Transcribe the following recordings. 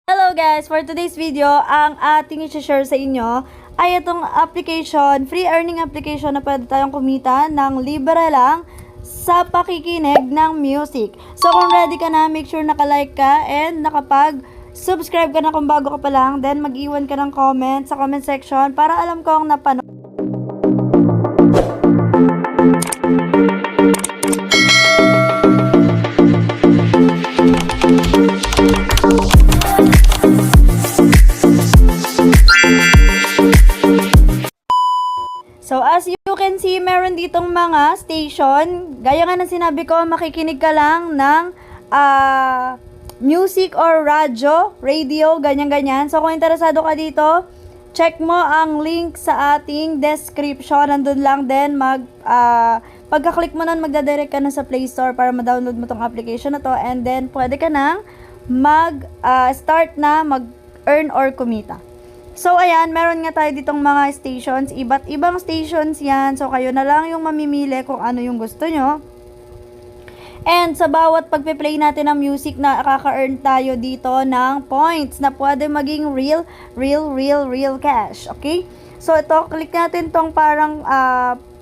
Hello guys! For today's video, ang ating i-share sa inyo ay itong application, free earning application na pwede tayong kumita ng libre lang sa pakikinig ng music. So kung ready ka na, make sure naka-like ka and nakapag-subscribe ka na kung bago ka pa lang. Then mag-iwan ka ng comment sa comment section para alam ko ang napanood. So, as you can see, meron ditong mga station. Gaya nga ng sinabi ko, makikinig ka lang ng music or radio, ganyan-ganyan. So, kung interesado ka dito, check mo ang link sa ating description. Nandun lang din, pagka-click mo nun, magdadirect ka na sa Play Store para ma-download mo tong application na to. And then, pwede ka nang start na mag-earn or kumita. So, ayan, meron nga tayo ditong mga stations, iba't ibang stations yan. So, kayo na lang yung mamimili kung ano yung gusto nyo. And sa bawat pagpe-play natin ng music na kaka-earn tayo dito ng points na pwede maging real cash. Okay? So, ito, click natin tong parang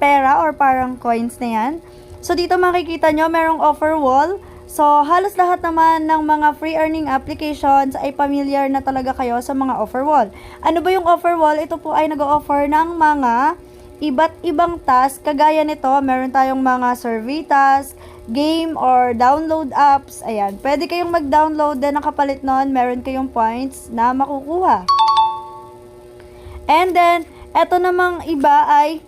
pera or parang coins na yan. So, dito makikita nyo, merong offer wall. So, halos lahat naman ng mga free earning applications ay familiar na talaga kayo sa mga offer wall. Ano ba yung offer wall? Ito po ay nag-offer ng mga iba't ibang task. Kagaya nito, meron tayong mga survey task, game or download apps. Ayan, pwede kayong mag-download din ng kapalit nun. Meron kayong points na makukuha. And then, eto namang iba ay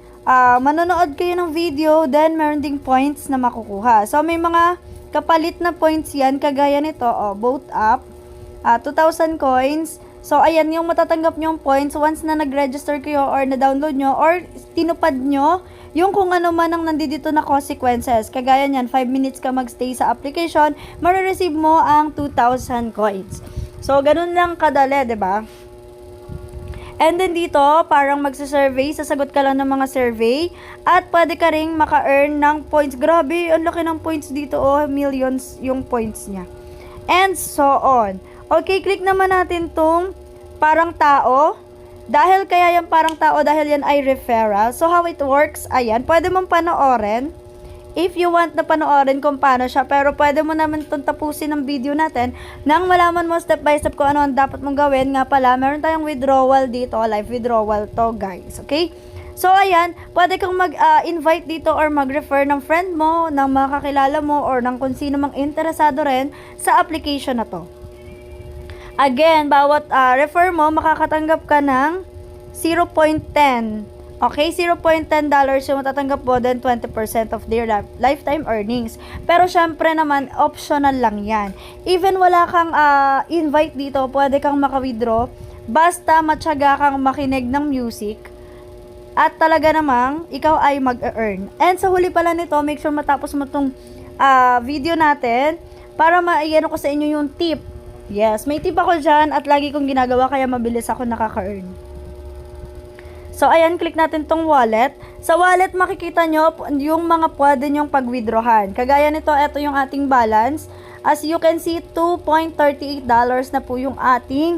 manonood kayo ng video, then meron ding points na makukuha. So, may mga kapalit na points yan, kagaya nito, boat up, 2,000 coins. So, ayan yung matatanggap nyong points once na nag-register kayo or na-download nyo or tinupad nyo yung kung ano man ang nandito na consequences. Kagaya nyan, 5 minutes ka magstay sa application, marireceive mo ang 2,000 coins. So, ganun lang kadali, diba? And then dito, parang magsa-survey, sasagot ka lang ng mga survey at pwede ka ring maka-earn ng points. Grabe, ang laki ng points dito, millions yung points niya. And so on. Okay, click naman natin tong parang tao. Dahil kaya yung parang tao, dahil yan ay referral. So how it works, ayan, pwede mong panoorin. If you want na panoorin kung paano siya, pero pwede mo naman itong tapusin ng video natin nang malaman mo step by step kung ano ang dapat mong gawin. Nga pala, meron tayong withdrawal dito, live withdrawal to guys, okay? So, ayan, pwede kang mag-invite dito or mag-refer ng friend mo, ng mga kakilala mo, or ng kung sino mang interesado rin sa application na to. Again, bawat refer mo, makakatanggap ka ng 0.10. Okay, $0.10 yung matatanggap mo, then 20% of their lifetime earnings. Pero syempre naman, optional lang yan. Even wala kang invite dito, pwede kang maka-withdraw. Basta matyaga kang makinig ng music. At talaga namang, ikaw ay mag-earn. And sa huli pala nito, make sure matapos mo itong video natin para maiano ko sa inyo yung tip. Yes, may tip ako dyan at lagi kong ginagawa kaya mabilis ako nakaka-earn. So, ayan, click natin tong wallet. Sa wallet, makikita nyo yung mga pwede nyong pag-withdrawhan. Kagaya nito, ito yung ating balance. As you can see, $2.38 na po yung ating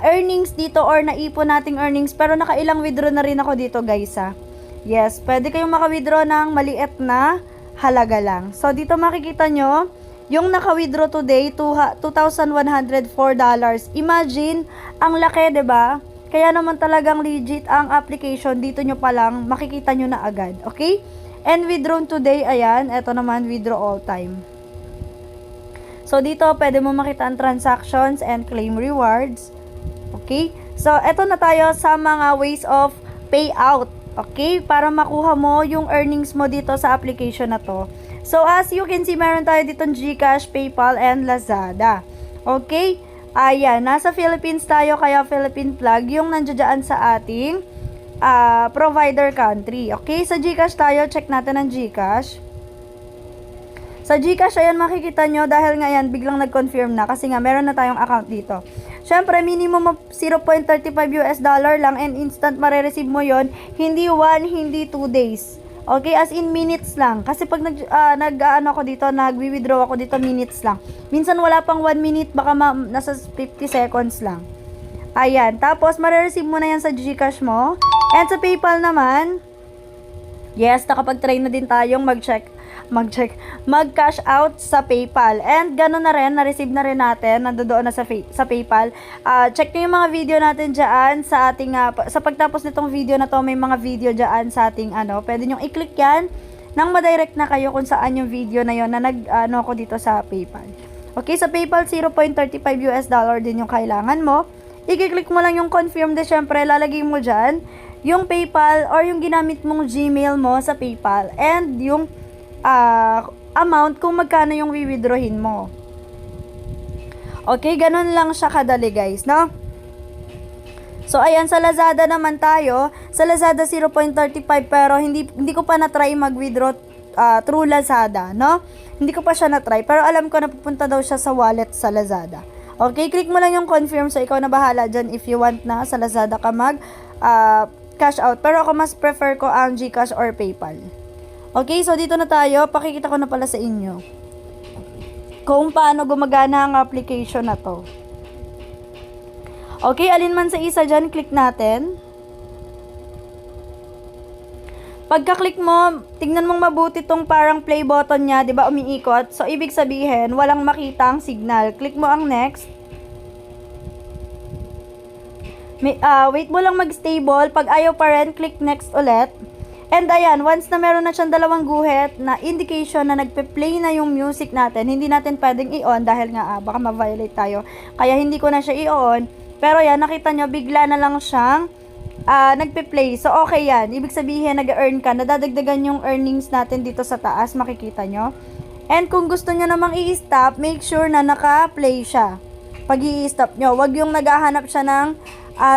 earnings dito or naipon nating earnings. Pero nakailang withdraw na rin ako dito, guys, ha. Yes, pwede kayong maka-withdraw ng maliit na halaga lang. So, dito makikita nyo, yung naka-withdraw today, $2,104. Imagine, ang laki, 'di ba? Kaya naman talagang legit ang application. Dito nyo pa lang, makikita nyo na agad. Okay? And withdraw today, ayan. Ito naman, withdraw all time. So, dito, pwede mo makita ang transactions and claim rewards. Okay? So, eto na tayo sa mga ways of payout. Okay? Para makuha mo yung earnings mo dito sa application na to. So, as you can see, meron tayo dito GCash, PayPal, and Lazada. Okay? Ayan, nasa Philippines tayo, kaya Philippine flag yung nandiyan sa ating provider country. Okay, sa GCash tayo, check natin ang GCash. Sa GCash, ayan, makikita nyo, dahil nga yan, biglang nag-confirm na, kasi nga, meron na tayong account dito. Syempre, minimum of $0.35 lang, and instant marireceive mo yon, hindi 1, hindi 2 days. Okay, as in minutes lang. Kasi pag nag-ano ako dito, nag-withdraw ako dito, minutes lang. Minsan wala pang 1 minute, baka nasa 50 seconds lang. Ayan. Tapos, marireceive mo na yan sa GCash mo. And sa PayPal naman, yes, nakapag-try na din tayong mag-cash out sa PayPal. And gano'n na rin, na-receive na rin natin, nandoon na sa PayPal. Check nyo yung mga video natin dyan sa ating, sa pagtapos nitong video na to, may mga video dyan sa ating, pwede nyo i-click yan, nang madirect na kayo kung saan yung video na yon na ko dito sa PayPal. Okay, sa PayPal, $0.35 din yung kailangan mo. I-click mo lang yung confirm, de syempre, lalagay mo dyan yung PayPal or yung ginamit mong Gmail mo sa PayPal and yung amount kung magkano yung withdrawin mo. Okay, ganun lang siya kadali guys, no? So, ayan, sa Lazada naman tayo. Sa Lazada, 0.35 pero hindi ko pa na-try mag-withdraw through Lazada, no? Hindi ko pa siya na-try pero alam ko na pupunta daw siya sa wallet sa Lazada. Okay, click mo lang yung confirm so ikaw na bahala dyan if you want na sa Lazada ka cash out. Pero ako mas prefer ko ang GCash or PayPal. Okay, so dito na tayo. Pakikita ko na pala sa inyo kung paano gumagana ang application na to. Okay, alin man sa isa dyan, click natin. Pagka-click mo, tingnan mong mabuti tong parang play button niya, 'di ba, umiikot. So, ibig sabihin, walang makitang signal. Click mo ang next. Wait mo lang mag-stable. Pag ayaw pa rin, click next ulit. And ayan, once na meron na siyang dalawang guhit na indication na nagpe-play na yung music natin, hindi natin pwedeng i-on dahil nga baka ma-violate tayo. Kaya hindi ko na siya i-on. Pero yan, nakita nyo, bigla na lang siyang nagpe-play. So, okay yan. Ibig sabihin, nag-earn ka. Nadadagdagan yung earnings natin dito sa taas. Makikita nyo. And kung gusto nyo namang i-stop, make sure na naka-play siya. Pag i-stop nyo, wag yung naghahanap siya ng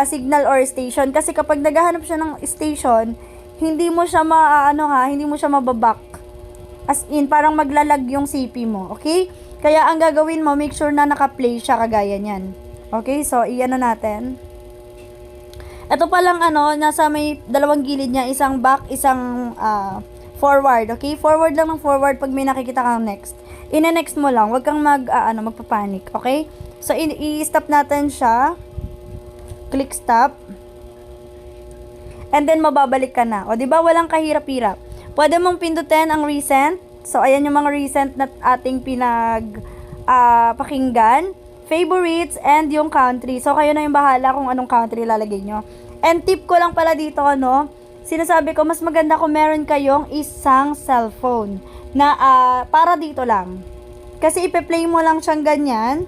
signal or station. Kasi kapag naghahanap siya ng station, hindi mo siya hindi mo siya mababak. As in, parang maglalag yung CP mo. Okay? Kaya ang gagawin mo, make sure na naka-play siya kagaya niyan. Okay? So, i-ano natin. Ito palang nasa may dalawang gilid niya, isang back, isang forward. Okay? Forward lang ng forward pag may nakikita kang next. Ine-next mo lang, wag kang magpapanik. Okay? So, i-stop natin siya. Click stop. And then, mababalik ka na. O, diba? Walang kahirap-hirap. Pwede mong pindutin ang recent. So, ayan yung mga recent na ating pakinggan. Favorites, and yung country. So, kayo na yung bahala kung anong country lalagay nyo. And tip ko lang pala dito, sinasabi ko, mas maganda kung meron kayong isang cellphone na para dito lang. Kasi ipe-play mo lang siyang ganyan.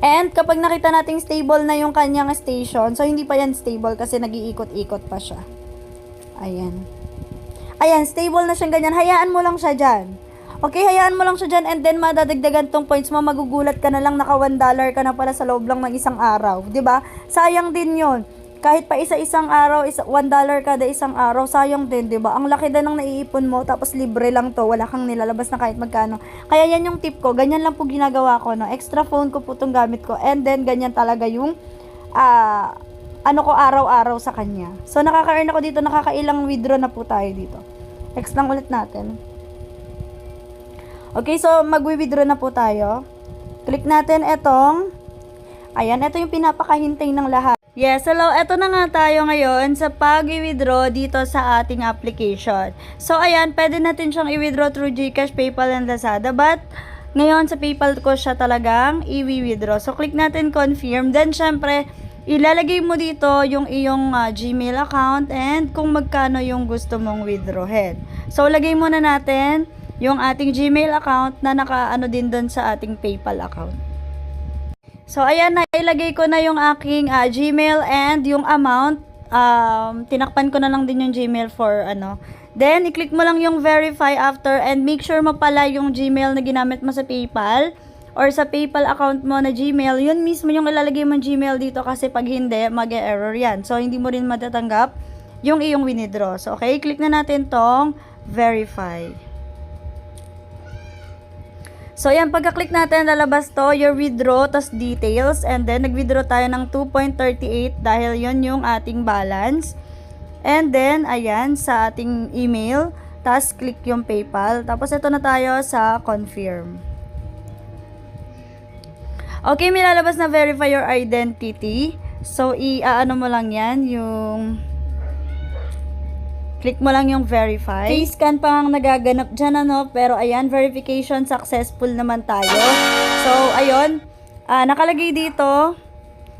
And kapag nakita nating stable na yung kanyang station, so hindi pa yan stable kasi nag-iikot-ikot pa siya. Ayan. Ayan, stable na siyang ganyan. Hayaan mo lang siya dyan. Okay, hayaan mo lang siya dyan and then madadagdagan tong points mo. Magugulat ka na lang, naka $1 ka na pala sa loob lang ng isang araw. 'Di ba? Sayang din yon. Kahit pa isa-isang araw, $1 kada isang araw, sayang din, 'di ba? Ang laki din ng naiipon mo, tapos libre lang to, wala kang nilalabas na kahit magkano. Kaya yan yung tip ko, ganyan lang po ginagawa ko, no? Extra phone ko po itong gamit ko, and then ganyan talaga yung, araw-araw sa kanya. So, nakaka-earn ako dito, nakakailang withdraw na po tayo dito. Next lang ulit natin. Okay, so, mag-withdraw na po tayo. Click natin etong, ayan, ito yung pinapakahintay ng lahat. Yes, hello. Eto na nga tayo ngayon sa pag-i-withdraw dito sa ating application. So, ayan, pwede natin siyang i-withdraw through GCash, PayPal, and Lazada. But, ngayon sa PayPal ko siya talagang i-withdraw. So, click natin confirm. Then, syempre, ilalagay mo dito yung iyong Gmail account and kung magkano yung gusto mong withdrawin. So, lagay muna natin yung ating Gmail account na naka-ano din doon sa ating PayPal account. So, ayan, nailagay ko na yung aking Gmail and yung amount. Tinakpan ko na lang din yung Gmail for Then, i-click mo lang yung verify after and make sure mo pala yung Gmail na ginamit mo sa PayPal or sa PayPal account mo na Gmail. Yun mismo yung ilalagay mo Gmail dito kasi pag hindi, mag-error yan. So, hindi mo rin matatanggap yung iyong withdraw. So, okay, click na natin tong verify. So, yan, pagka-click natin, lalabas to, your withdraw, tas details, and then, nag-withdraw tayo ng 2.38 dahil yon yung ating balance. And then, ayan, sa ating email. Tapos, click yung PayPal. Tapos, ito na tayo sa confirm. Okay, may lalabas na verify your identity. So, i-ano mo lang yan, yung click mo lang yung verify. Face scan pa ang nagaganap dyan, ano? Pero, ayan, verification successful naman tayo. So, ayun, nakalagay dito,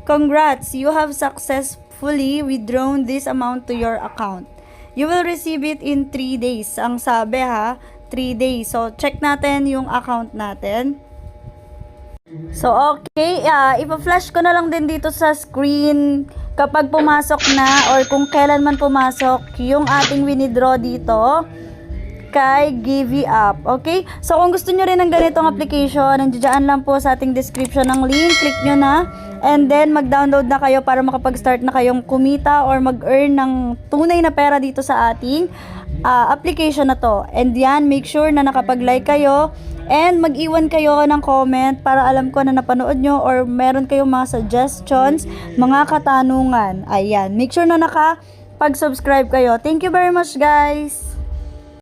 congrats, you have successfully withdrawn this amount to your account. You will receive it in 3 days. Ang sabi ha, 3 days. So, check natin yung account natin. So, okay. Ipa-flash ko na lang din dito sa screen kapag pumasok na or kung kailan man pumasok yung ating winidraw dito kay GiveUp. Okay? So, kung gusto nyo rin ng ganitong application, nandiyan lang po sa ating description ng link. Click nyo na. And then, mag-download na kayo para makapag-start na kayong kumita or mag-earn ng tunay na pera dito sa ating application na to. And yan, make sure na nakapag-like kayo and mag-iwan kayo ng comment para alam ko na napanood nyo or meron kayong mga suggestions, mga katanungan. Ayan, make sure na nakapag-subscribe kayo. Thank you very much, guys!